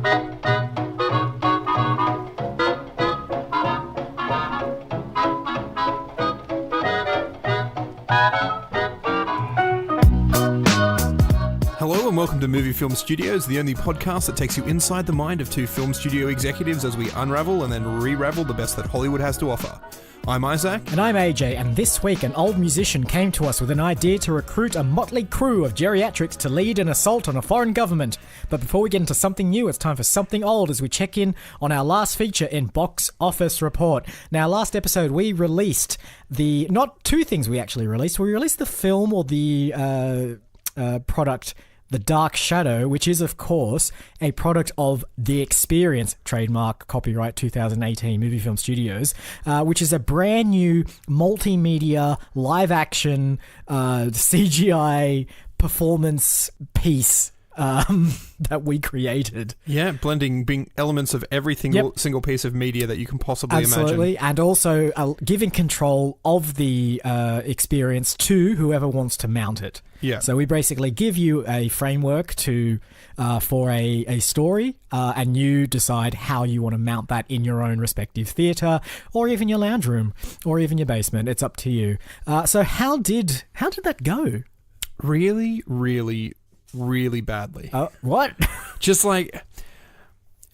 Hello and welcome to Movie Film Studios, the only podcast that takes you inside the mind of two film studio executives as we unravel and then re-ravel the best that Hollywood has to offer. I'm Isaac. And I'm AJ, and this week an old musician came to us with an idea to recruit a motley crew of geriatrics to lead an assault on a foreign government. But before we get into something new, it's time for something old as we check in on our last feature in Box Office Report. Now, last episode we released not two things we actually released. We released the film or the product The Dark Shadow, which is, of course, a product of The Experience, trademark, copyright 2018, Movie Film Studios, which is a brand new multimedia, live-action, CGI performance piece that we created. Yeah, blending elements of every single piece of media that you can possibly Absolutely. imagine. And also giving control of the experience to whoever wants to mount it. Yeah. So we basically give you a framework for a story, and you decide how you want to mount that in your own respective theatre, or even your lounge room, or even your basement. It's up to you. So how did that go? Really, really, really badly. What? Just like,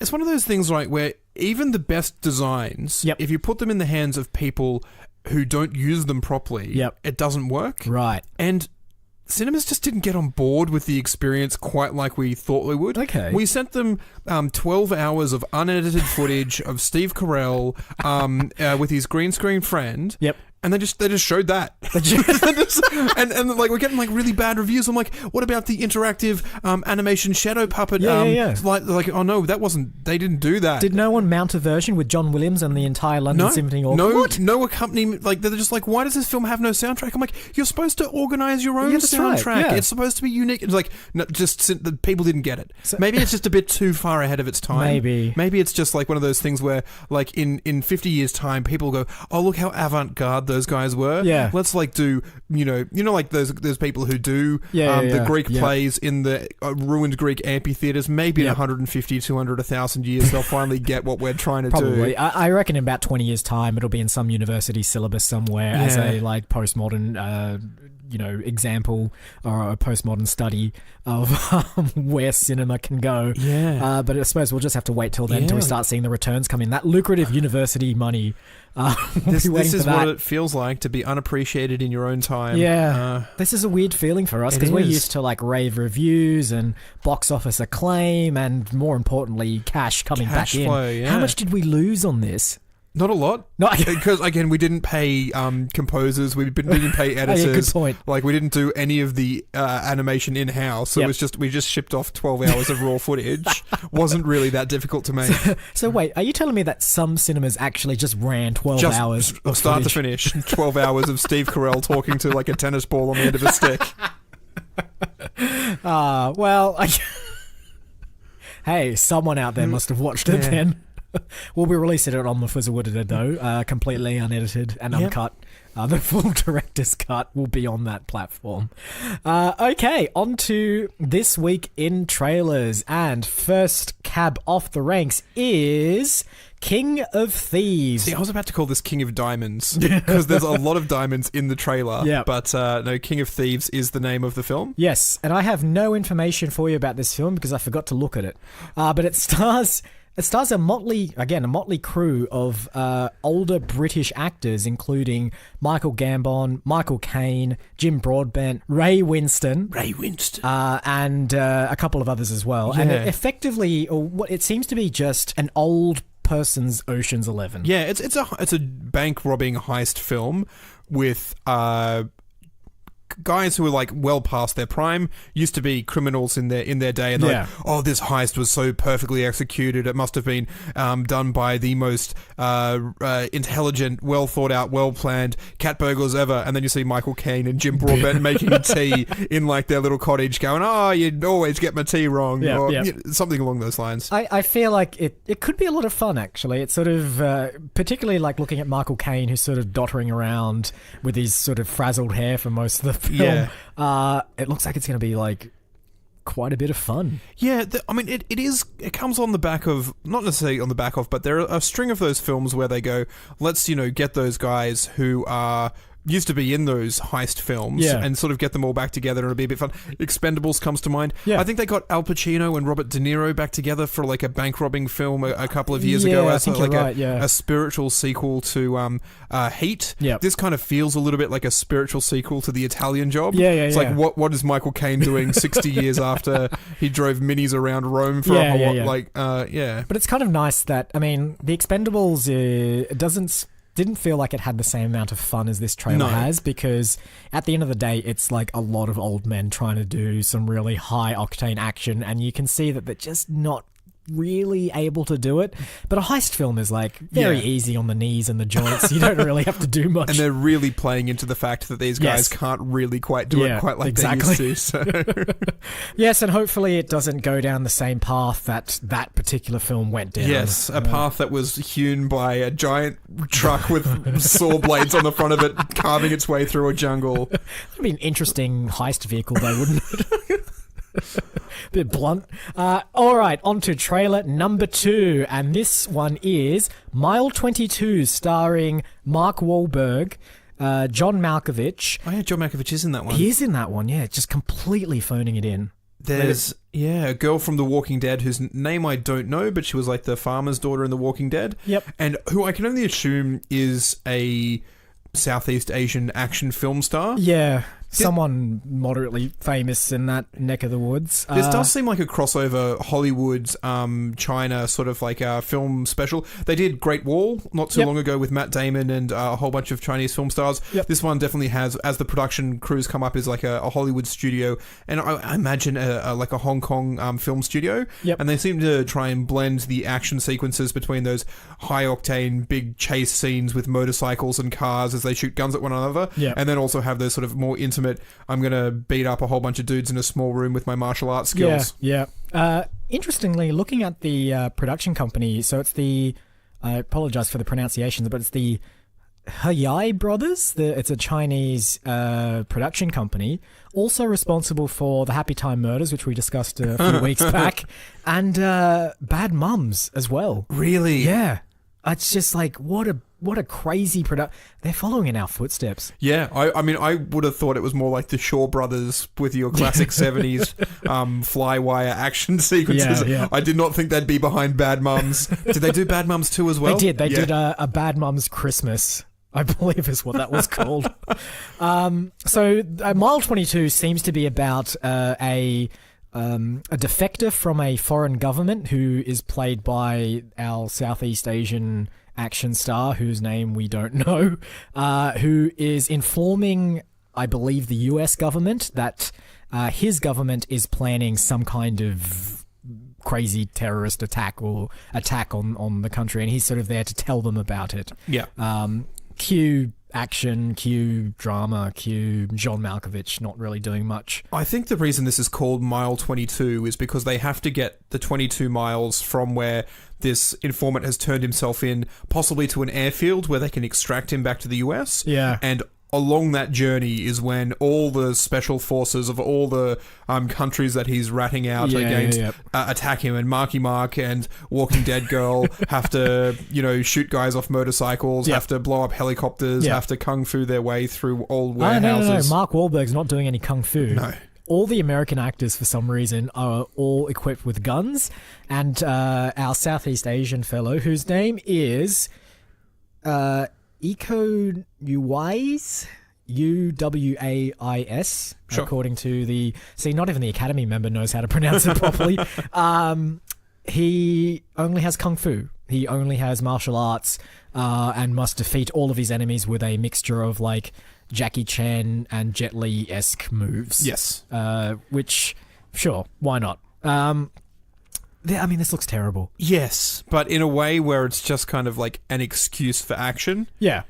it's one of those things, right, where even the best designs, if you put them in the hands of people who don't use them properly, it doesn't work. Right. And cinemas just didn't get on board with the experience quite like we thought we would. Okay. We sent them 12 hours of unedited footage of Steve Carell with his green screen friend. Yep. And they just showed that. and like we're getting like really bad reviews. I'm like, what about the interactive animation shadow puppet? Yeah. Like, oh no, they didn't do that. Did no one mount a version with John Williams and the entire London Symphony Orchestra? No accompaniment. Like, they're just like, why does this film have no soundtrack? I'm like, you're supposed to organize your own soundtrack. Right, yeah. It's supposed to be unique. It's like, no, the people didn't get it. So, maybe it's just a bit too far ahead of its time. Maybe it's just like one of those things where, like, in 50 years' time, people go, oh, look how avant-garde those guys were. Yeah. Let's like do, you know, like those people who do the Greek plays in the ruined Greek amphitheaters. Maybe in 150, 200, 1,000 years, they'll finally get what we're trying to do. Probably. I reckon in about 20 years' time, it'll be in some university syllabus somewhere as a like postmodern example or a postmodern study of where cinema can go. Yeah. But I suppose we'll just have to wait till then until we start seeing the returns come in. That lucrative university money. This is what it feels like to be unappreciated in your own time. Yeah. This is a weird feeling for us because we're used to like rave reviews and box office acclaim and more importantly, cash coming back in. Flow, yeah. How much did we lose on this? Not a lot. No, because again, we didn't pay composers. We didn't pay editors. Good point. Like we didn't do any of the animation in house. So it was we just shipped off 12 hours of raw footage. Wasn't really that difficult to make. So wait, are you telling me that some cinemas actually just ran 12 hours of start footage? to finish? 12 hours of Steve Carell talking to like a tennis ball on the end of a stick. Hey, someone out there must have watched it then. We'll be releasing it on the Fizzlewooded though, completely unedited and uncut. The full director's cut will be on that platform. Okay, on to this week in trailers. And first cab off the ranks is King of Thieves. See, I was about to call this King of Diamonds because there's a lot of diamonds in the trailer. Yeah. But no, King of Thieves is the name of the film. Yes, and I have no information for you about this film because I forgot to look at it. But it stars a motley crew of older British actors, including Michael Gambon, Michael Caine, Jim Broadbent, Ray Winston, and a couple of others as well. Yeah. And effectively, it seems to be just an old person's Ocean's 11. Yeah, it's a bank robbing heist film with guys who are like well past their prime, used to be criminals in their day, and they're like, oh, this heist was so perfectly executed, it must have been done by the most intelligent, well thought out, well planned cat burglars ever. And then you see Michael Caine and Jim Broadbent making tea in like their little cottage, going, oh, you always get my tea wrong, or something along those lines. I feel like it could be a lot of fun, actually. It's sort of particularly like looking at Michael Caine, who's sort of doddering around with his sort of frazzled hair for most of the film. It looks like it's going to be like quite a bit of fun. Yeah, I mean, it comes on the back of, not necessarily on the back of, but there are a string of those films where they go, let's, get those guys who are used to be in those heist films and sort of get them all back together and it'll be a bit fun. Expendables comes to mind. Yeah. I think they got Al Pacino and Robert De Niro back together for like a bank robbing film a couple of years ago as a spiritual sequel to Heat. Yep. This kind of feels a little bit like a spiritual sequel to The Italian Job. It's like what is Michael Caine doing 60 years after he drove minis around Rome for But it's kind of nice that, I mean, The Expendables didn't feel like it had the same amount of fun as this trailer has, because at the end of the day, it's like a lot of old men trying to do some really high octane action, and you can see that they're just not really able to do it. But a heist film is like very easy on the knees and the joints. You don't really have to do much. And they're really playing into the fact that these guys can't really quite do it quite like they used to. So. Yes, and hopefully it doesn't go down the same path that particular film went down. Yes, a path that was hewn by a giant truck with saw blades on the front of it, carving its way through a jungle. That'd be an interesting heist vehicle, though, wouldn't it? Bit blunt. All right, on to trailer number 2, and this one is Mile 22, starring Mark Wahlberg, John Malkovich. Oh yeah, John Malkovich is in that one. He is in that one, yeah, just completely phoning it in. There's a girl from The Walking Dead whose name I don't know, but she was like the farmer's daughter in The Walking Dead. Yep. And who I can only assume is a Southeast Asian action film star. Yeah. Someone moderately famous in that neck of the woods. This does seem like a crossover Hollywood, China sort of like a film special. They did Great Wall not too long ago with Matt Damon and a whole bunch of Chinese film stars. Yep. This one definitely has, as the production crews come up, is like a Hollywood studio, and I imagine like a Hong Kong film studio. Yep. And they seem to try and blend the action sequences between those high octane big chase scenes with motorcycles and cars as they shoot guns at one another, and then also have those sort of more intimate, I'm going to beat up a whole bunch of dudes in a small room with my martial arts skills. Yeah. Interestingly, looking at the production company, so it's I apologize for the pronunciations, but it's the Hayai Brothers. It's a Chinese production company, also responsible for the Happy Time Murders, which we discussed a few weeks back, and Bad Mums as well. Really? Yeah. It's just like, what a crazy product. They're following in our footsteps. Yeah, I mean, I would have thought it was more like the Shaw Brothers with your classic 70s fly-wire action sequences. Yeah. I did not think they'd be behind Bad Mums. Did they do Bad Mums 2 as well? They did. They did a Bad Mums Christmas, I believe is what that was called. So Mile 22 seems to be about a defector from a foreign government who is played by our Southeast Asian action star, whose name we don't know, who is informing, I believe, the US government that his government is planning some kind of crazy terrorist attack or attack on the country, and he's sort of there to tell them about it. Yeah. Cue action, cue drama, cue John Malkovich not really doing much. I think the reason this is called Mile 22 is because they have to get the 22 miles from where this informant has turned himself in, possibly to an airfield where they can extract him back to the US. Yeah. And along that journey is when all the special forces of all the countries that he's ratting out against attack him, and Marky Mark and Walking Dead Girl have to, shoot guys off motorcycles, have to blow up helicopters, have to kung fu their way through old warehouses. No. Mark Wahlberg's not doing any kung fu. No. All the American actors, for some reason, are all equipped with guns, and our Southeast Asian fellow, whose name is Iko Uwais, Uwais, sure. According to not even the Academy member knows how to pronounce it properly. He only has kung fu. He only has martial arts, and must defeat all of his enemies with a mixture of like Jackie Chan and Jet Li-esque moves. Yes. Which, sure, why not? This looks terrible. Yes, but in a way where it's just kind of like an excuse for action. Yeah.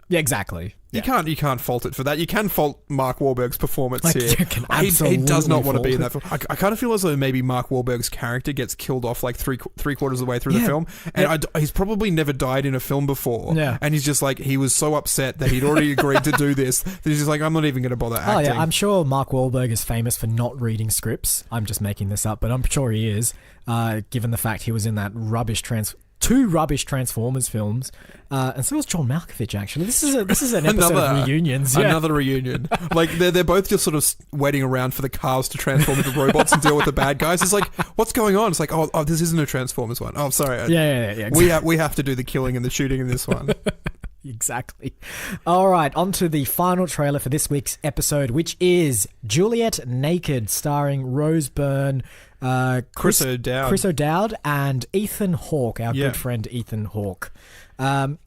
Yeah, exactly. You can't fault it for that. You can fault Mark Wahlberg's performance Like, here. you can He does not absolutely want to be in fault that film. I kind of feel as though maybe Mark Wahlberg's character gets killed off like three quarters of the way through the film, and he's probably never died in a film before. Yeah. And he's just like, he was so upset that he'd already agreed to do this that he's just like, I'm not even going to bother acting. Oh yeah, I'm sure Mark Wahlberg is famous for not reading scripts. I'm just making this up, but I'm sure he is, given the fact he was in that two rubbish Transformers films, and so was John Malkovich. Actually, this is an episode of reunions. Yeah. Another reunion. Like they're both just sort of waiting around for the cars to transform into robots and deal with the bad guys. It's like, what's going on? It's like, oh, this isn't a Transformers one. Oh, sorry. Yeah. Exactly. We have to do the killing and the shooting in this one. Exactly. All right, on to the final trailer for this week's episode, which is Juliet Naked, starring Rose Byrne, Chris O'Dowd, and Ethan Hawke, our good friend Ethan Hawke.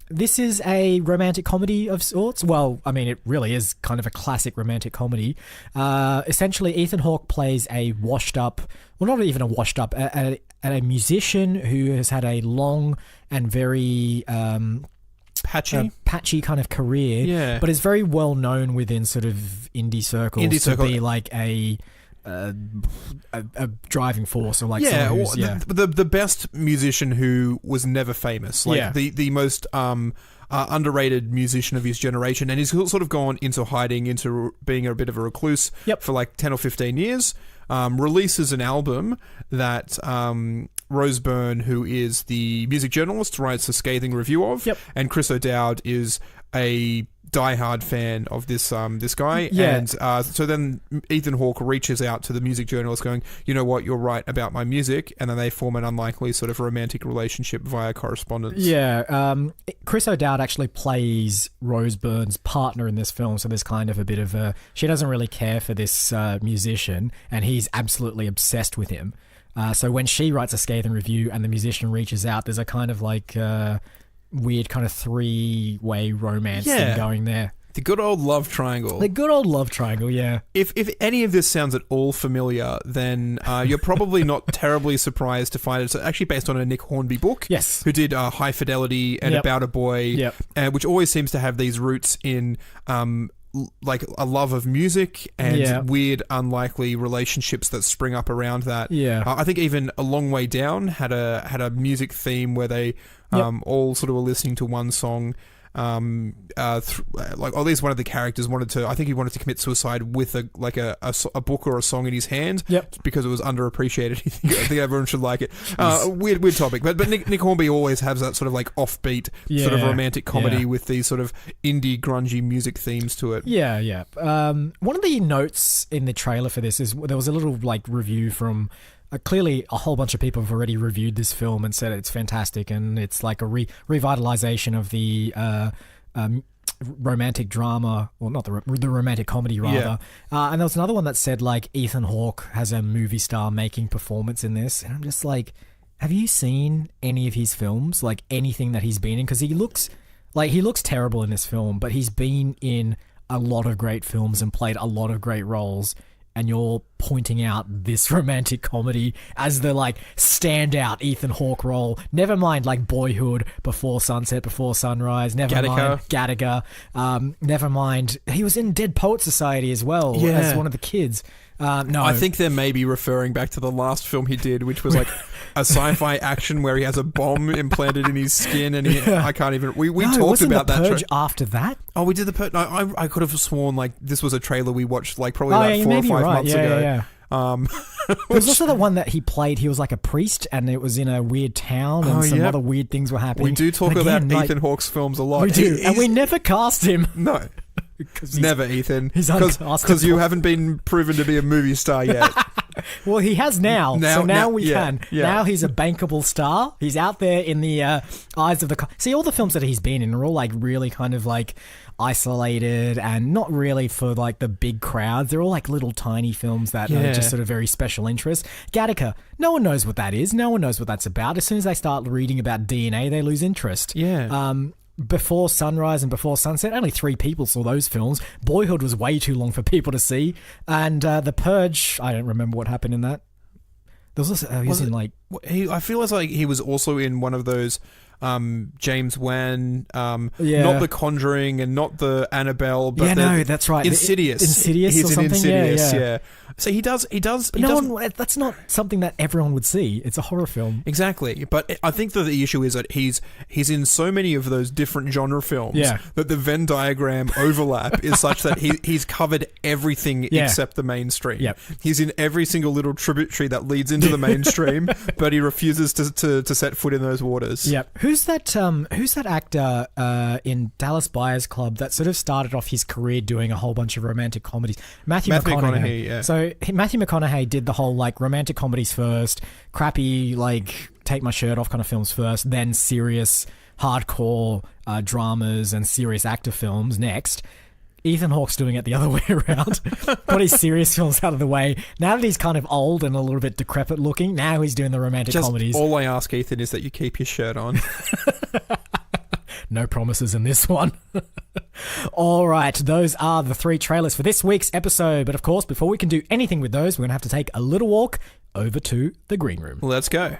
This is a romantic comedy of sorts. Well, I mean, it really is kind of a classic romantic comedy. Essentially, Ethan Hawke plays a washed-up, well, not even a washed-up, a musician who has had a long and very... patchy kind of career, but is very well known within sort of indie circles to be like a driving force, or like the best musician who was never famous, like the most underrated musician of his generation, and he's sort of gone into hiding, into being a bit of a recluse for like 10 or 15 years. Releases an album that Rose Byrne, who is the music journalist, writes a scathing review of, and Chris O'Dowd is a diehard fan of this guy, and so then Ethan Hawke reaches out to the music journalist going, you know what, you're right about my music, and then they form an unlikely sort of romantic relationship via correspondence. Chris O'Dowd actually plays Rose Byrne's partner in this film, so there's kind of a bit of a, she doesn't really care for this musician, and he's absolutely obsessed with him. So when she writes a scathing review and the musician reaches out, there's a kind of like weird kind of three-way romance thing going there. The good old love triangle. Yeah. If any of this sounds at all familiar, then you're probably not terribly surprised to find it's actually based on a Nick Hornby book. Yes. Who did High Fidelity and About a Boy, which always seems to have these roots in... like a love of music and weird, unlikely relationships that spring up around that. I think even A Long Way Down had a music theme where they all sort of were listening to one song. Like at least one of the characters wanted to commit suicide with a book or a song in his hand, because it was underappreciated. I think everyone should like it. Weird topic, but Nick Hornby always has that sort of like offbeat sort of romantic comedy with these sort of indie grungy music themes to it. One of the notes in the trailer for this is there was a little like review from. Clearly, a whole bunch of people have already reviewed this film and said it's fantastic, and it's like a revitalization of the romantic drama, or not the romantic comedy rather. And there was another one that said like Ethan Hawke has a movie star making performance in this, and I'm just like, have you seen any of his films? Like anything that he's been in? Because he looks terrible in this film, but he's been in a lot of great films and played a lot of great roles. And you're pointing out this romantic comedy as the like standout Ethan Hawke role. Never mind like Boyhood, Before Sunset, Before Sunrise. Mind Gattaca. Never mind, he was in Dead Poets Society as well as one of the kids. No, I think they may be referring back to the last film he did, which was like a sci-fi action where he has a bomb implanted in his skin, and I can't even. We talked about the that. Purge after that. Oh, we did the Purge. No, I could have sworn like this was a trailer we watched like probably about 4 or 5 months ago. There was also the one that he played. He was like a priest, and it was in a weird town, and some other weird things were happening. We do talk about Ethan Hawke's films a lot. We do, and we never cast him. No. Never, Ethan. Because you haven't been proven to be a movie star yet. Well, he has now. Now we can. Yeah. Now he's a bankable star. He's out there in the eyes of the... See, all the films that he's been in are all like really kind of like isolated and not really for like the big crowds. They're all like little tiny films that are just sort of very special interest. Gattaca, no one knows what that is. No one knows what that's about. As soon as they start reading about DNA, they lose interest. Before Sunrise and Before Sunset, only 3 people saw those films. Boyhood was way too long for people to see. And The Purge, I don't remember what happened in that. There was also, I feel like he was also in one of those James Wan, Yeah. not The Conjuring and not the Annabelle, but that's right. Insidious. Insidious He's or in something? Insidious, Yeah. So he does. But that's not something that everyone would see. It's a horror film. Exactly, but I think that the issue is that he's in so many of those different genre films that the Venn diagram overlap is such that he's covered everything except the mainstream. Yep. He's in every single little tributary that leads into the mainstream, but he refuses to set foot in those waters. Yep. Who's that actor in Dallas Buyers Club that sort of started off his career doing a whole bunch of romantic comedies? Matthew McConaughey. Yeah. So Matthew McConaughey did the whole like romantic comedies first, crappy like take my shirt off kind of films first, then serious hardcore dramas and serious actor films next. Ethan Hawke's doing it the other way around. Put his serious films out of the way. Now that he's kind of old and a little bit decrepit looking, now he's doing the romantic comedies. All I ask, Ethan, is that you keep your shirt on. No promises in this one. All right, those are the 3 trailers for this week's episode. But of course, before we can do anything with those, we're going to have to take a little walk over to the green room. Let's go.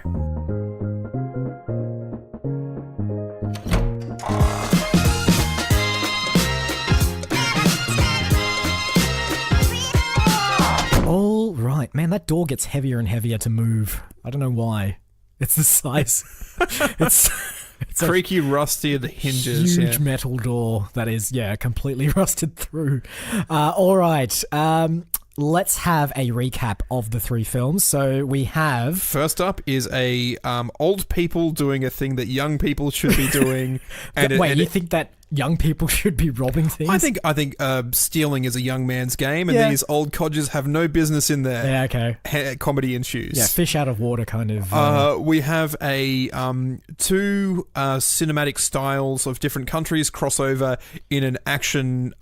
All right, man, that door gets heavier and heavier to move. I don't know why. It's the size. It's creaky, rusted hinges. Huge metal door that is, completely rusted through. All right. Let's have a recap of the 3 films. So we have... First up is a old people doing a thing that young people should be doing. You think that young people should be robbing things? I think stealing is a young man's game, and these old codgers have no business in there. Yeah, okay. Comedy ensues. Yeah, fish out of water kind of. We have a 2 cinematic styles of different countries crossover in an action.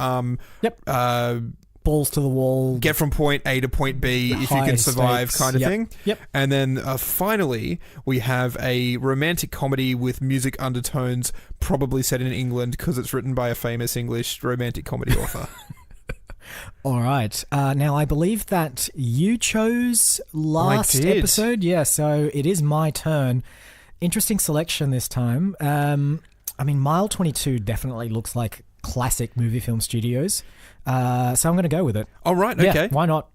Balls to the wall. Get from point A to point B if you can survive kind of thing. Yep. And then finally, we have a romantic comedy with music undertones, probably set in England because it's written by a famous English romantic comedy author. All right. Now, I believe that you chose last episode. Yeah, so it is my turn. Interesting selection this time. Mile 22 definitely looks like classic movie film studios. So I'm going to go with it. All right, okay. Yeah, why not?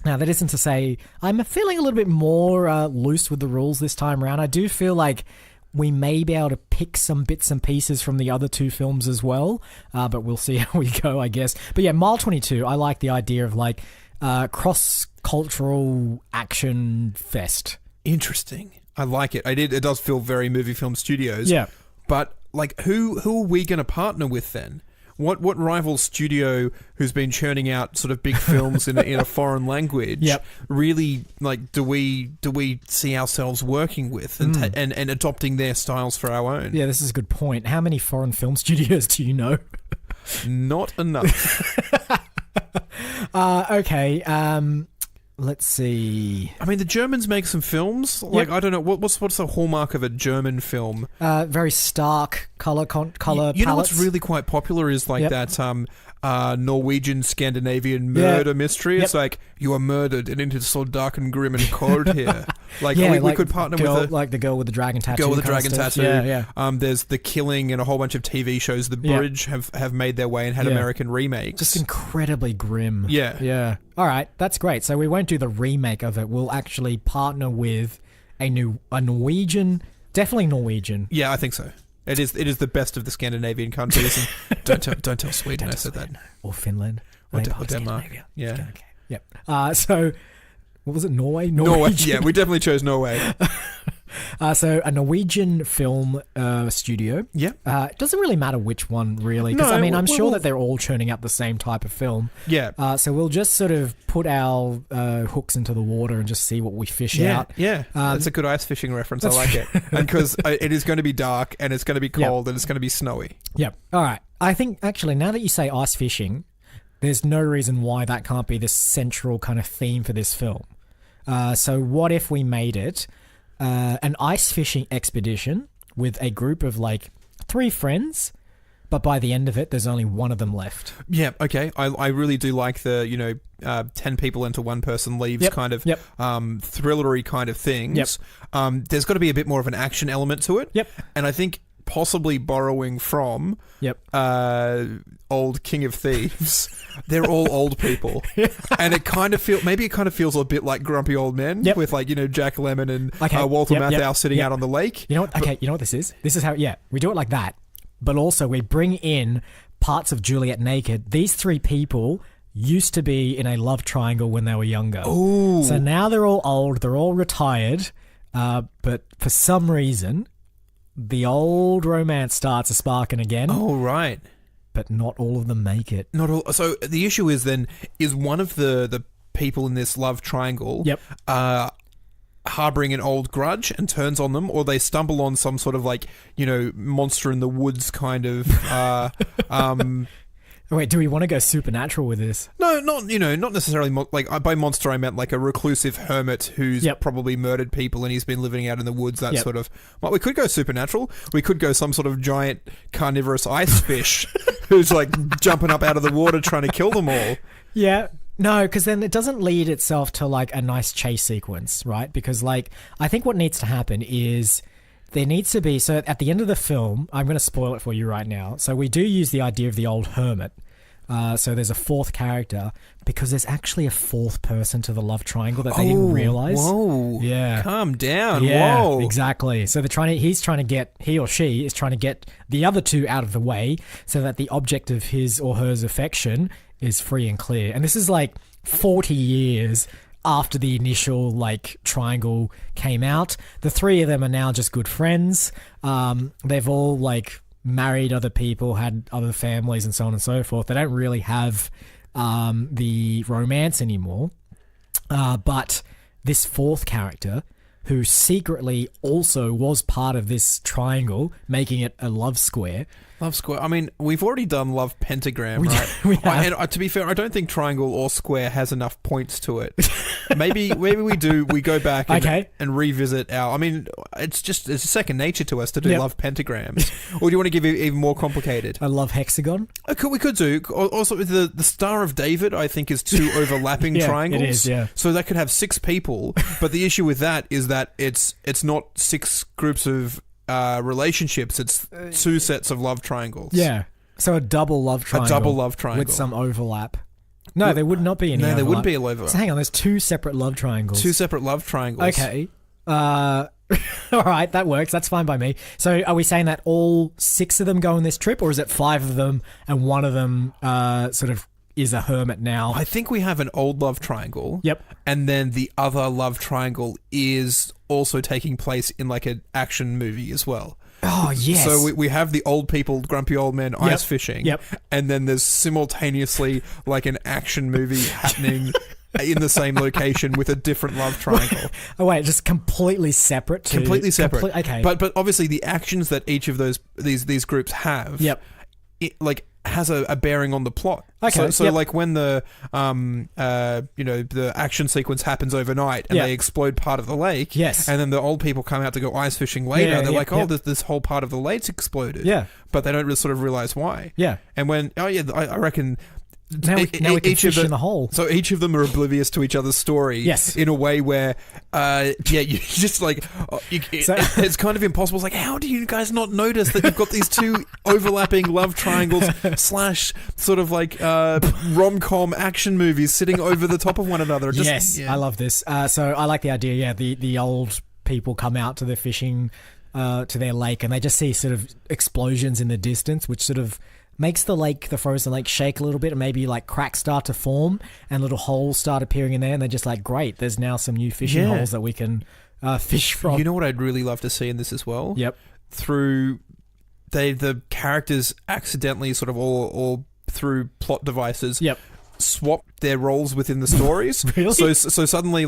Now, that isn't to say I'm feeling a little bit more loose with the rules this time around. I do feel like we may be able to pick some bits and pieces from the other 2 films as well, but we'll see how we go, I guess. But yeah, Mile 22, I like the idea of like cross-cultural action fest. Interesting. I like it. It does feel very movie film studios. Yeah. But like, who are we going to partner with then? What rival studio who's been churning out sort of big films in a foreign language really like do we see ourselves working with and adopting their styles for our own? Yeah, this is a good point. How many foreign film studios do you know? Not enough. Okay. Let's see. I mean, the Germans make some films. Like, I don't know, what's the hallmark of a German film? Very stark color palettes. You know what's really quite popular is like that Norwegian Scandinavian murder mystery. It's like, you are murdered and it is so dark and grim and cold here. Like, we could partner with like the girl with the dragon tattoo. Girl with the dragon tattoo. Yeah. There's The Killing and a whole bunch of TV shows. The Bridge have made their way and had American remakes. Just incredibly grim. Yeah. Yeah. All right, that's great. So we won't do the remake of it. We'll actually partner with a Norwegian, definitely Norwegian. Yeah, I think so. It is the best of the Scandinavian countries. And don't tell Sweden I said that. Or Finland. Or Denmark. Yeah. Okay. Yep. So, what was it? Norway? Yeah, we definitely chose Norway. So a Norwegian film studio. Yeah. It doesn't really matter which one, really. Because, I'm sure that they're all churning out the same type of film. Yeah. So we'll just sort of put our hooks into the water and just see what we fish out. Yeah. That's a good ice fishing reference. I like it. And because it is going to be dark and it's going to be cold and it's going to be snowy. Yep. All right. I think, actually, now that you say ice fishing, there's no reason why that can't be the central kind of theme for this film. So what if we made it an ice fishing expedition with a group of like 3 friends But by the end of it, there's only one of them left. Yeah, okay. I really do like the, 10 people into one person leaves kind of thrillery kind of things. Yep. There's got to be a bit more of an action element to it. Yep. And I think possibly borrowing from old King of Thieves, they're all old people. And it kind of feels a bit like Grumpy Old Men with Jack Lemmon and Walter Matthau sitting out on the lake. You know what? Okay, you know what this is? This is how, we do it like that. But also we bring in parts of Juliet Naked. These three people used to be in a love triangle when they were younger. Ooh. So now they're all old, they're all retired, but for some reason, the old romance starts a sparking again. Oh, right. But not all of them make it. Not all. So the issue is then, is one of the people in this love triangle harboring an old grudge and turns on them, or they stumble on some sort of monster in the woods kind of Wait, do we want to go supernatural with this? No, not necessarily. By monster, I meant like a reclusive hermit who's probably murdered people and he's been living out in the woods. That sort of. Well, we could go supernatural. We could go some sort of giant carnivorous ice fish who's jumping up out of the water trying to kill them all. Yeah. No, because then it doesn't lead itself to a nice chase sequence, right? Because I think what needs to happen is there needs to be, so at the end of the film, I'm going to spoil it for you right now. So we do use the idea of the old hermit. So there's a fourth character because there's actually a fourth person to the love triangle that they didn't realize. Whoa. Yeah. Calm down. Yeah, whoa. Exactly. So he or she is trying to get the other two out of the way so that the object of his or her affection is free and clear. And this is 40 years after the initial triangle came out. The three of them are now just good friends. They've all married other people, had other families and so on and so forth. They don't really have the romance anymore. But this fourth character, who secretly also was part of this triangle, making it a love square. Love square. I mean, we've already done love pentagram, right? We have. And to be fair, I don't think triangle or square has enough points to it. Maybe we do. We go back and revisit our. I mean, it's second nature to us to do love pentagrams. Or do you want to give it even more complicated? A love hexagon. We could do. Also, the Star of David, I think, is two overlapping triangles. It is. Yeah. So that could have 6 people, but the issue with that is that it's not 6 groups of relationships. It's 2 sets of love triangles. Yeah. So a double love triangle. With some overlap. No, there would not be any overlap. No, there wouldn't be a overlap. So hang on, there's 2 separate love triangles. 2 separate love triangles. Okay. All right, that works. That's fine by me. So are we saying that all 6 of them go on this trip, or is it 5 of them and one of them sort of is a hermit now? I think we have an old love triangle. Yep. And then the other love triangle is also taking place in an action movie as well. Oh, yes. So we have the old people, grumpy old men, ice fishing. Yep. And then there's simultaneously an action movie happening in the same location with a different love triangle. Oh, wait, just completely separate? Completely separate. Okay. But obviously the actions that each of these groups have has a bearing on the plot. Okay. So when the the action sequence happens overnight and they explode part of the lake, yes, and then the old people come out to go ice fishing later, this whole part of the lake's exploded. Yeah. But they don't really sort of realize why. Yeah. And when I reckon now we can fish in the hole. So each of them are oblivious to each other's story. Yes. In a way where, you just it's kind of impossible. It's how do you guys not notice that you've got these 2 overlapping love triangles / sort of rom-com action movies sitting over the top of one another? I love this. So I like the idea. Yeah, the old people come out to the fishing, to their lake, and they just see sort of explosions in the distance, which sort of makes the frozen lake shake a little bit, and maybe cracks start to form and little holes start appearing in there, and they're just great, there's now some new fishing holes that we can fish from. You know what I'd really love to see in this as well? Yep. Through the characters accidentally sort of all through plot devices swap their roles within the stories. Really? So suddenly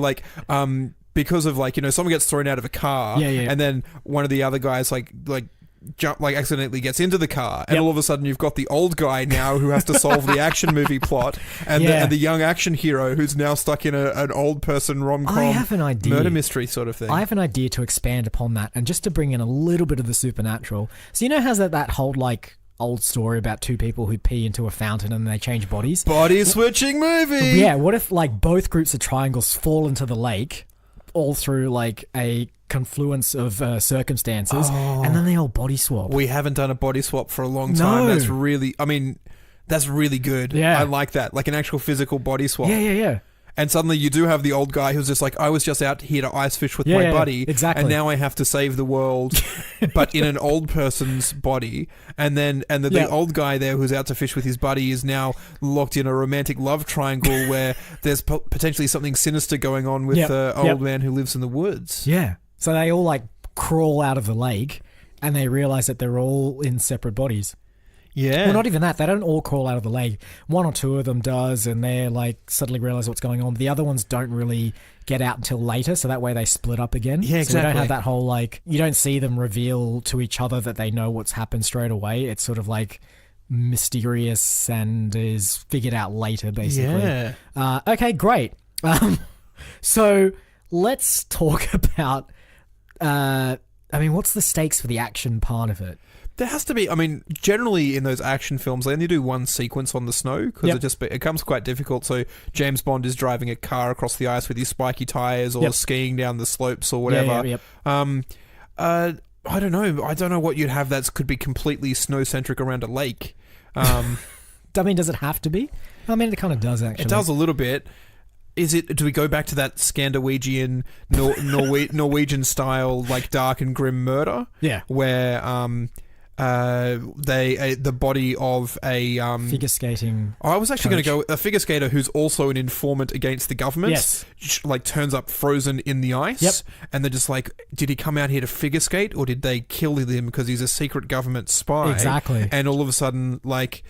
because of someone gets thrown out of a car and then one of the other guys accidentally gets into the car, and all of a sudden you've got the old guy now who has to solve the action movie plot, and the young action hero who's now stuck in an old person rom-com. I have an idea. Murder mystery sort of thing. I have an idea to expand upon that, and just to bring in a little bit of the supernatural. So you know how that whole old story about two people who pee into a fountain and they change bodies. Body switching movie. Yeah, what if like both groups of triangles fall into the lake, all through like a confluence of circumstances, and then they all body swap? We haven't done a body swap for a long time. No. That's really, I mean, that's really good. Yeah. I like that. Like an actual physical body swap. Yeah. And suddenly you do have the old guy who's just like, I was just out here to ice fish with my buddy. Exactly. And now I have to save the world, but in an old person's body. And then the old guy there who's out to fish with his buddy is now locked in a romantic love triangle where there's potentially something sinister going on with the old man who lives in the woods. Yeah. So they all like crawl out of the lake and they realize that they're all in separate bodies. Yeah. Well, not even that. They don't all crawl out of the lake. One or two of them does, and they're like suddenly realize what's going on. The other ones don't really get out until later, so that way they split up again. Yeah, exactly. So we don't have that whole like, you don't see them reveal to each other that they know what's happened straight away. It's sort of like mysterious and is figured out later, basically. Yeah. Okay, great. So let's talk about. What's the stakes for the action part of it? There has to be. I mean, generally in those action films, they only do one sequence on the snow because it becomes quite difficult. So James Bond is driving a car across the ice with his spiky tires, or skiing down the slopes, or whatever. I don't know. I don't know what you'd have that could be completely snow centric around a lake. I mean, does it have to be? I mean, it kind of does actually. It does a little bit. Do we go back to that Scandinavian Norwegian style, like dark and grim murder? Yeah, where the body of a figure skating. I was actually going to go a figure skater who's also an informant against the government. Yes, like turns up frozen in the ice. Yep. And they're just like, did he come out here to figure skate, or did they kill him because he's a secret government spy? Exactly. And all of a sudden, like.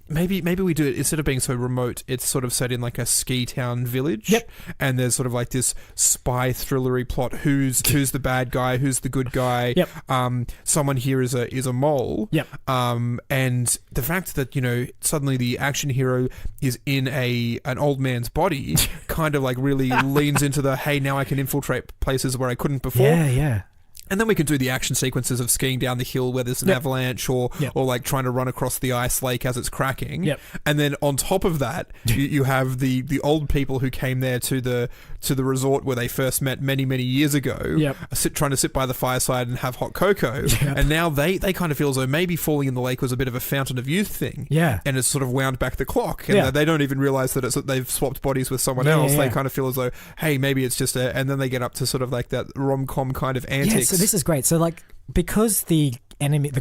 Maybe we do it instead of being so remote. It's sort of set in like a ski town village. Yep. And there's sort of like this spy thrillery plot. Who's the bad guy? Who's the good guy? Yep. Someone here is a mole. Yep. And the fact that suddenly the action hero is in an old man's body kind of like really leans into the hey, now I can infiltrate places where I couldn't before. Yeah. And then we can do the action sequences of skiing down the hill where there's an avalanche or like trying to run across the ice lake as it's cracking. Yep. And then on top of that, you have the old people who came there to the resort where they first met many, many years ago, trying to sit by the fireside and have hot cocoa. Yep. And now they kind of feel as though maybe falling in the lake was a bit of a fountain of youth thing. Yeah. And it's sort of wound back the clock. And they don't even realize that they've swapped bodies with someone else. Yeah. They kind of feel as though, hey, maybe it's just and then they get up to sort of like that rom-com kind of antics. Yeah, so this is great. So like, because the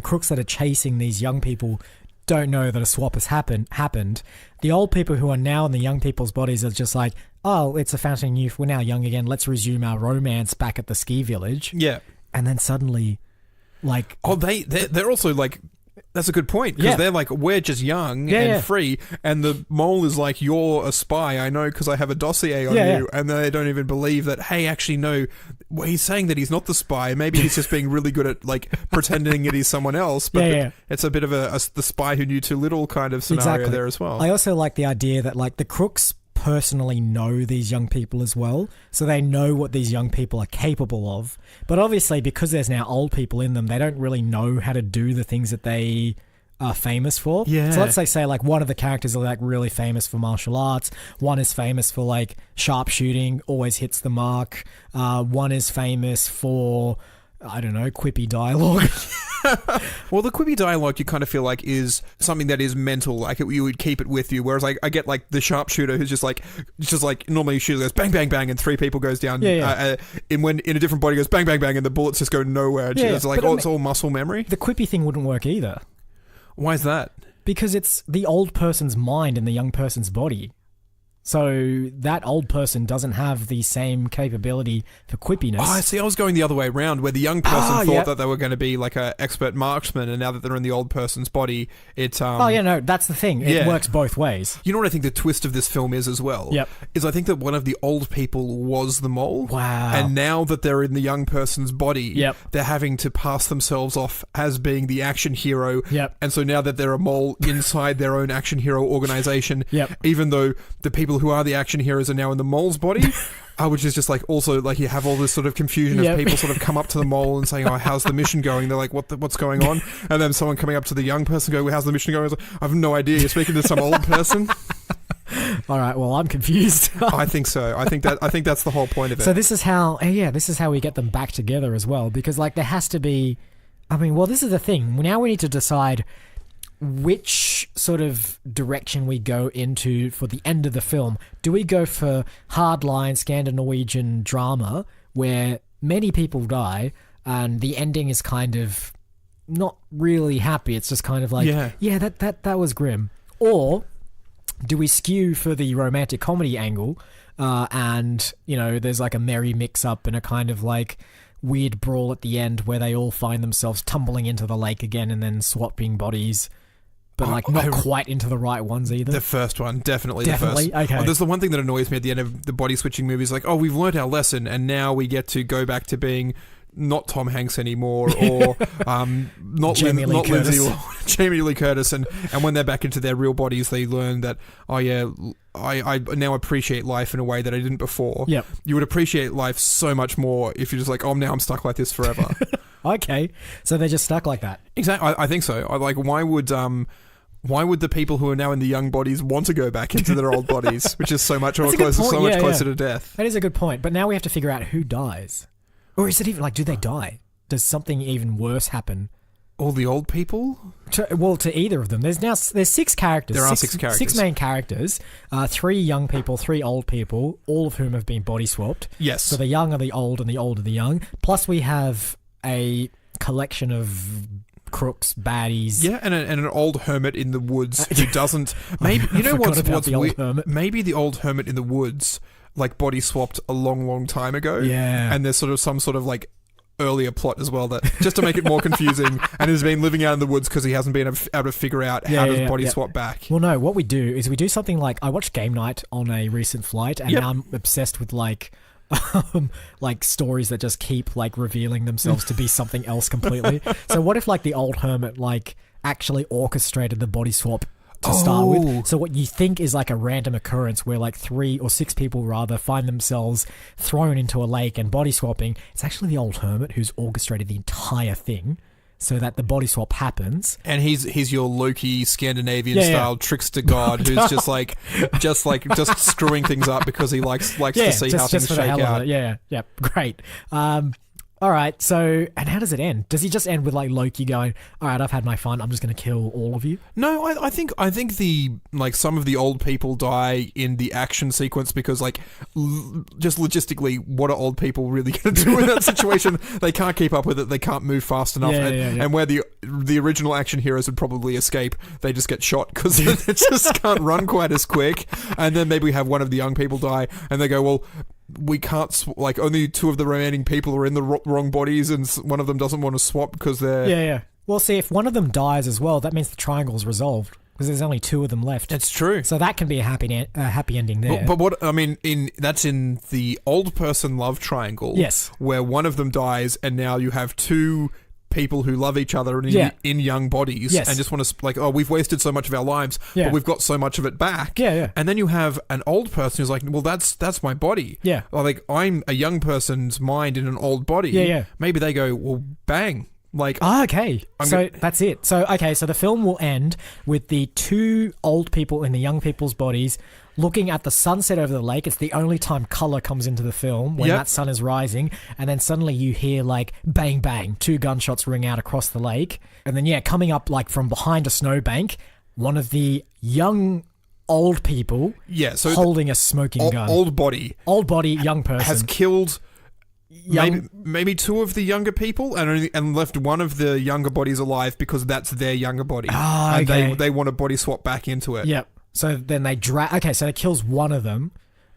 crooks that are chasing these young people don't know that a swap has happened, the old people who are now in the young people's bodies are just like, oh, it's a fountain of youth, we're now young again, let's resume our romance back at the ski village. Yeah. And then suddenly, like... Oh, they're also like... That's a good point, because they're like, we're just young and free, and the mole is like, you're a spy, I know, because I have a dossier on you, and they don't even believe that, hey, actually, no, well, he's saying that he's not the spy, maybe he's just being really good at, like, pretending that he's someone else, but it's a bit of the spy who knew too little kind of scenario there as well. I also like the idea that, like, the crooks personally know these young people as well, so they know what these young people are capable of, but obviously because there's now old people in them, they don't really know how to do the things that they are famous for. So let's say like one of the characters are like really famous for martial arts, one is famous for like sharpshooting, always hits the mark, one is famous for, I don't know, quippy dialogue. Well, the quippy dialogue you kind of feel like is something that is mental, like you would keep it with you, whereas I get like the sharpshooter who's just like normally shooter goes bang bang bang and 3 people goes down, and when in a different body goes bang bang bang and the bullets just go nowhere. It's like, it's all muscle memory. The quippy thing wouldn't work either. Why is that? Because it's the old person's mind in the young person's body. So that old person doesn't have the same capability for quippiness. Oh, I see. I was going the other way around, where the young person thought that they were going to be like an expert marksman, and now that they're in the old person's body, it's... no, that's the thing. It works both ways. You know what I think the twist of this film is as well? Yep. Is I think that one of the old people was the mole. Wow. And now that they're in the young person's body, they're having to pass themselves off as being the action hero. Yep. And so now that they're a mole inside their own action hero organization, even though the people people who are the action heroes are now in the mole's body. Which is just like also like you have all this sort of confusion of people sort of come up to the mole and saying, "Oh, how's the mission going?" They're like, "What's going on?" And then someone coming up to the young person going, "Well, how's the mission going?" I was like, "I have no idea. You're speaking to some old person." All right. Well, I'm confused. I think so. I think that's the whole point of it. So this is how we get them back together as well, because like there has to be. I mean, well, this is the thing. Now we need to decide which sort of direction we go into for the end of the film. Do we go for hardline Scandinavian drama where many people die and the ending is kind of not really happy? It's just kind of like, that was grim. Or do we skew for the romantic comedy angle and, you know, there's like a merry mix-up and a kind of like weird brawl at the end where they all find themselves tumbling into the lake again and then swapping bodies, but like not quite into the right ones either. The first one, definitely. The first. Okay. There's the one thing that annoys me at the end of the body switching movies, like, oh, we've learned our lesson, and now we get to go back to being not Tom Hanks anymore, or not Jamie Lee Curtis, and when they're back into their real bodies, they learn that, oh yeah, I now appreciate life in a way that I didn't before. Yep. You would appreciate life so much more if you're just like, oh, now I'm stuck like this forever. Okay, so they're just stuck like that. Exactly, I think so. Why would the people who are now in the young bodies want to go back into their old bodies, which is so much closer to death? That is a good point. But now we have to figure out who dies. Or is it even like, do they die? Does something even worse happen? All the old people? To either of them. There's 6 characters. There are 6 characters. 6 main characters. 3 young people, 3 old people, all of whom have been body swapped. Yes. So the young are the old and the old are the young. Plus we have a collection of crooks, baddies. Yeah, and an old hermit in the woods who doesn't... Maybe you know what's weird? Maybe the old hermit in the woods like body swapped a long time ago. Yeah. And there's sort of some sort of like earlier plot as well that just to make it more confusing, and has been living out in the woods because he hasn't been able to figure out how to body swap back. Well, no, what we do is we do something like, I watched Game Night on a recent flight, and now I'm obsessed with like stories that just keep like revealing themselves to be something else completely. So what if like the old hermit like actually orchestrated the body swap to start with? So what you think is like a random occurrence where like 3 or 6 people rather find themselves thrown into a lake and body swapping, it's actually the old hermit who's orchestrated the entire thing so that the body swap happens. And he's your Loki Scandinavian style trickster god who's just screwing things up because he likes to see how things shake out. Yeah, great. All right, so, and how does it end? Does he just end with like Loki going, all right, I've had my fun, I'm just going to kill all of you? No, I think the like some of the old people die in the action sequence because like just logistically, what are old people really going to do in that situation? They can't keep up with it. They can't move fast enough. And where the original action heroes would probably escape, they just get shot because they just can't run quite as quick. And then maybe we have one of the young people die, and they go, well, we can't like only 2 of the remaining people are in the wrong bodies, and one of them doesn't want to swap because they're Well, see, if one of them dies as well, that means the triangle's resolved because there's only 2 of them left. That's true. So that can be a happy ending there. But what I mean that's in the old person love triangle. Yes, where one of them dies, and now you have 2 people who love each other in young bodies and just want to like, oh, we've wasted so much of our lives, but we've got so much of it back. And then you have an old person who's like, well, that's my body. Or like, I'm a young person's mind in an old body. Maybe they go, well, bang. Like, okay. That's it. So the film will end with the 2 old people in the young people's bodies looking at the sunset over the lake. It's the only time color comes into the film, when that sun is rising, and then suddenly you hear like bang bang, 2 gunshots ring out across the lake, and then coming up like from behind a snowbank, one of the young old people holding a smoking gun. Old body, young person has killed maybe 2 of the younger people and left one of the younger bodies alive because that's their younger body. And they want to body swap back into it. Yep. So then they so it kills one of them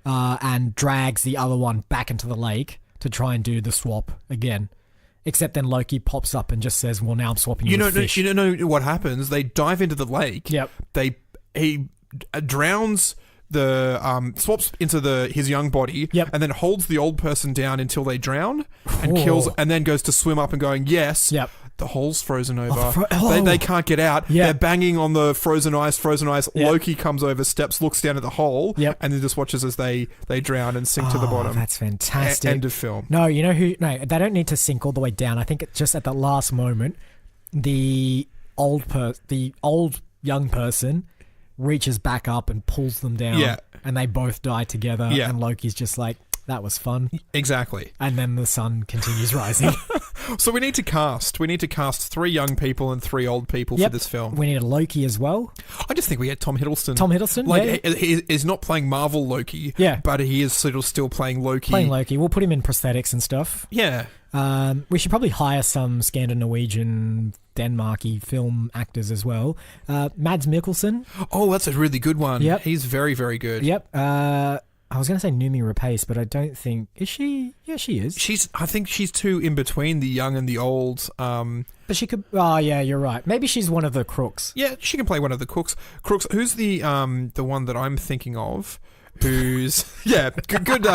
and drags the other one back into the lake to try and do the swap again. Except then Loki pops up and just says, well, now I'm swapping you with fish. You know what happens? They dive into the lake. Yep. He drowns swaps into his young body, and then holds the old person down until they drown and kills, and then goes to swim up and going, yes. the hole's frozen over. Oh. They can't get out. Yeah. They're banging on the frozen ice. Yeah. Loki comes over, steps, looks down at the hole, Yep. and then just watches as they drown and sink to the bottom. That's fantastic. End of film. No, you know who? No, they don't need to sink all the way down. I think it's just at the last moment, the old young person reaches back up and pulls them down. Yeah. And they both die together. Yeah. And Loki's just like, that was fun. Exactly. And then the sun continues rising. So we need to cast 3 young people and 3 old people Yep. for this film. We need a Loki as well. I just think we get Tom Hiddleston. Tom Hiddleston, Like, yeah. he is not playing Marvel Loki, Yeah. but he is sort of still playing Loki. Playing Loki. We'll put him in prosthetics and stuff. Yeah. We should probably hire some Scandinavian, Denmarky film actors as well. Mads Mikkelsen. Oh, that's a really good one. Yep. He's very, very good. Yep. I was going to say Noomi Rapace, but I don't think... Is she? Yeah, she is. I think she's too in between the young and the old. But she could... Oh, yeah, you're right. Maybe she's one of the crooks. Yeah, she can play one of the crooks. Who's the one that I'm thinking of? Who's yeah, good.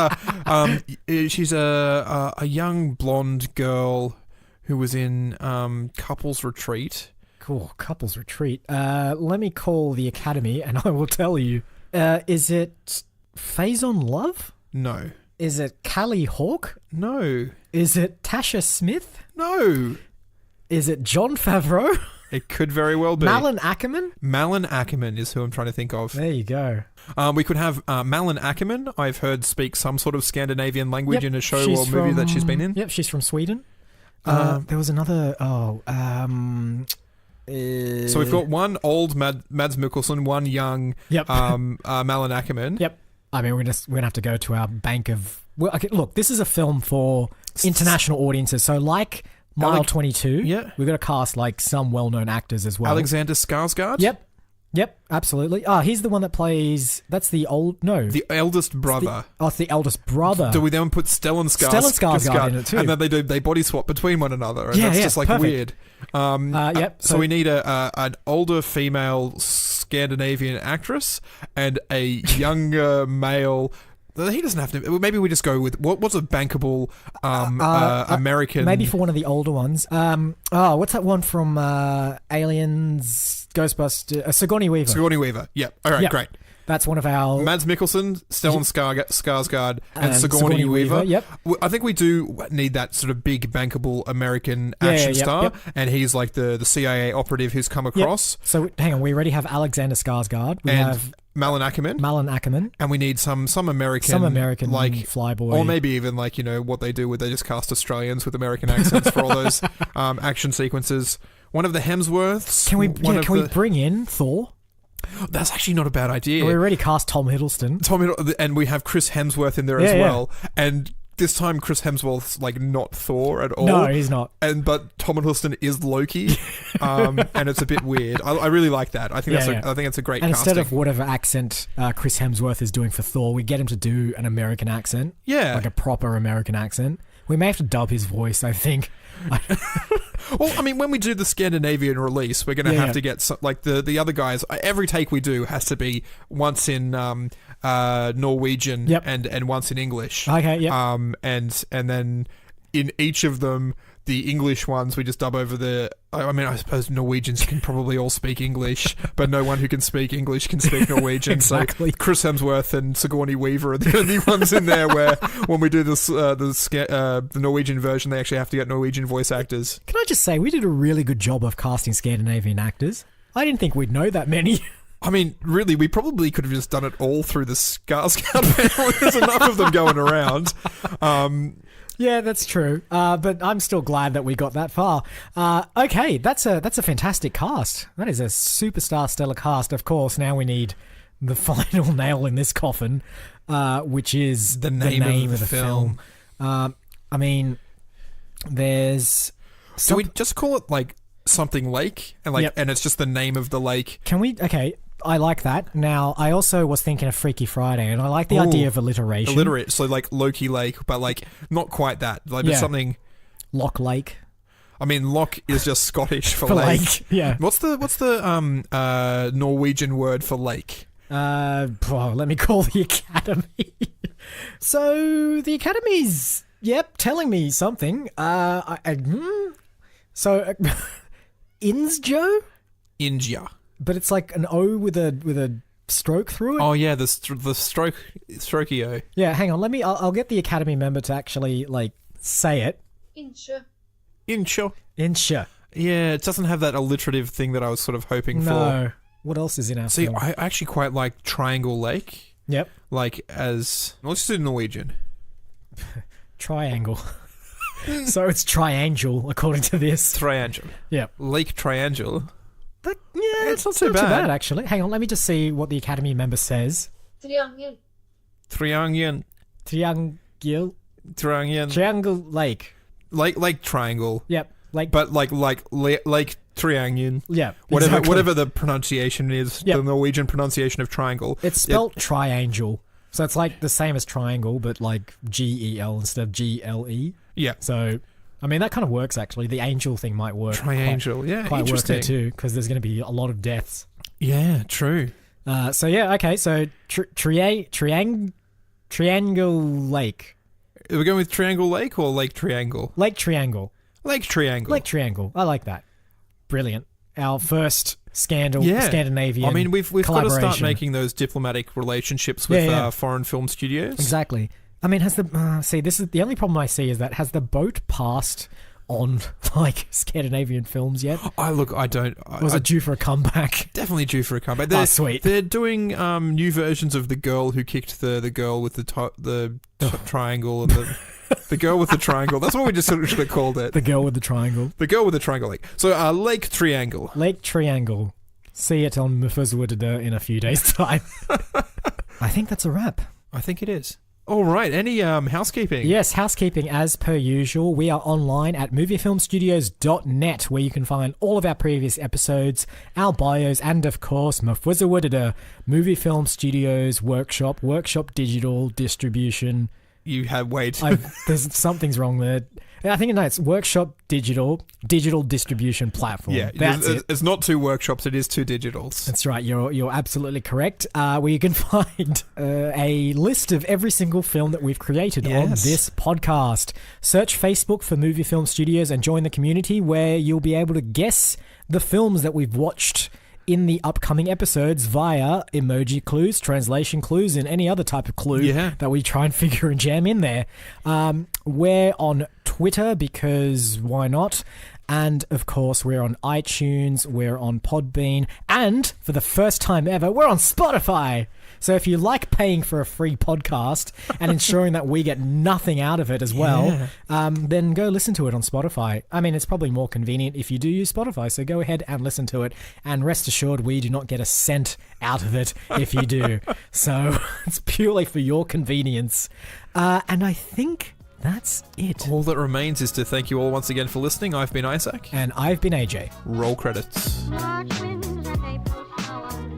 She's a young blonde girl who was in Couples Retreat. Cool. Couples Retreat. Let me call the Academy and I will tell you. Is it Faison Love? No. Is it Callie Hawke? No. Is it Tasha Smith? No. Is it Jon Favreau? It could very well be. Malin Ackerman? Malin Ackerman is who I'm trying to think of. There you go. We could have Malin Ackerman, I've heard, speak some sort of Scandinavian language Yep, in a show she's or movie that she's been in. Yep, she's from Sweden. There was another... So we've got one old Mads Mikkelsen, one young Yep. Malin Ackerman. Yep. I mean, we're gonna have to go to our bank of... Well, okay, look, this is a film for international audiences. So like Mile 22, yeah. we've got to cast like some well-known actors as well. Alexander Skarsgård? Yep, absolutely. He's the one that plays... That's the old... No. The eldest brother. It's the eldest brother. Do we then put Stellan Skarsgård in it too. And then they body swap between one another. And that's just like perfect. weird. Yep. So we need an older female Scandinavian actress and a younger male... He doesn't have to... Maybe we just go with... What's a bankable American... Maybe for one of the older ones. What's that one from Aliens, Ghostbusters? Sigourney Weaver. Sigourney Weaver. Yeah. All right, great. That's one of our... Mads Mikkelsen, Stellan Skarsgård, and Sigourney Weaver. Yep. I think we do need that sort of big, bankable American action star, and he's like the CIA operative who's come across. Yep. So, hang on, we already have Alexander Skarsgård. We have Malin Ackerman. And we need some American... Some American like flyboy. Or maybe even like, what they do where they just cast Australians with American accents for all those action sequences. One of the Hemsworths. Can we bring in Thor? That's actually not a bad idea. We already cast Tom Hiddleston. And we have Chris Hemsworth in there as well. And this time Chris Hemsworth's like not Thor at all. No, he's not. But Tom Hiddleston is Loki. And it's a bit weird. I really like that. I think that's a great casting. Instead of whatever accent Chris Hemsworth is doing for Thor, we get him to do an American accent. Yeah. Like a proper American accent. We may have to dub his voice, I think. Well, I mean, when we do the Scandinavian release, we're going to have to get like the other guys. Every take we do has to be once in Norwegian and once in English. Okay, yep. And then in each of them, the English ones, we just dub over the... I mean, I suppose Norwegians can probably all speak English, but no one who can speak English can speak Norwegian. Exactly. So Chris Hemsworth and Sigourney Weaver are the only ones in there where when we do this, the Norwegian version, they actually have to get Norwegian voice actors. Can I just say, we did a really good job of casting Scandinavian actors. I didn't think we'd know that many. I mean, really, we probably could have just done it all through the Skarsgård panel. There's enough of them going around. Yeah, that's true. But I'm still glad that we got that far. Okay, that's a fantastic cast. That is a superstar stellar cast. Of course, now we need the final nail in this coffin, which is the name of the film. I mean, there's... Do we just call it like something lake and it's just the name of the lake? Can we? Okay, I like that. Now, I also was thinking of Freaky Friday, and I like the idea of alliteration. So like Loki Lake, but like not quite that. Like it's something... Loch Lake. I mean, Loch is just Scottish for lake. Yeah. What's the Norwegian word for lake? Let me call the Academy. So the Academy's telling me something. So, Insjo? Inja. But it's like an O with a stroke through it? Oh, yeah, the strokio. Yeah, hang on. I'll get the Academy member to actually, say it. Incha. Insha. Yeah, it doesn't have that alliterative thing that I was sort of hoping for. No. What else is in our See, film? I actually quite like Triangle Lake. Yep. Let's just do Norwegian. Triangle. So it's triangle, according to this. Triangle. Yep. Lake Triangle. It's not too bad. actually. Hang on, let me just see what the Academy member says. Triangel. Triangle. Triangle Lake. Lake Triangle. Yep. But Lake Triangle. Yeah. Whatever the pronunciation is, Yep. the Norwegian pronunciation of triangle. It's spelled triangle. So it's like the same as triangle, but like GEL instead of GLE. Yeah. So, I mean, that kind of works actually. The angel thing might work. Triangle. Quite Interesting. work there too, because there's going to be a lot of deaths. Yeah, true. So Triangle Lake. Are we going with Triangle Lake or Lake Triangle? Lake Triangle. Lake Triangle. Lake Triangle. I like that. Brilliant. Our first Scandinavian I mean, we've got to start collaboration. making those diplomatic relationships with foreign film studios. Exactly. I mean, has the this is the only problem I see is that has the boat passed on Scandinavian films yet? I don't. Was it due for a comeback? Definitely due for a comeback. Sweet. They're doing new versions of the girl who kicked the girl with the triangle and the girl with the triangle. That's what we just should have called it. The girl with the triangle. The girl with the triangle lake. So Lake Triangle. Lake Triangle. See it on Mufuzawudada in a few days' time. I think that's a wrap. I think it is. All right. Any housekeeping? Yes, housekeeping as per usual. We are online at moviefilmstudios.net where you can find all of our previous episodes, our bios, and of course, Mufuzawudada, Movie Film Studios Workshop Digital Distribution. You had wait. There's something's wrong there. I think it's Workshop Digital Distribution Platform. Yeah, that's it. It's not two workshops, it is two digitals. That's right, you're absolutely correct. Where you can find a list of every single film that we've created on this podcast. Search Facebook for Movie Film Studios and join the community where you'll be able to guess the films that we've watched in the upcoming episodes via emoji clues, translation clues, and any other type of clue that we try and figure and jam in there. We're on Twitter because why not? And of course, we're on iTunes, we're on Podbean, and for the first time ever, we're on Spotify. So if you like paying for a free podcast and ensuring that we get nothing out of it as well, then go listen to it on Spotify. I mean, it's probably more convenient if you do use Spotify, so go ahead and listen to it. And rest assured, we do not get a cent out of it if you do. So it's purely for your convenience. And I think that's it. All that remains is to thank you all once again for listening. I've been Isaac. And I've been AJ. Roll credits. March winds and April showers.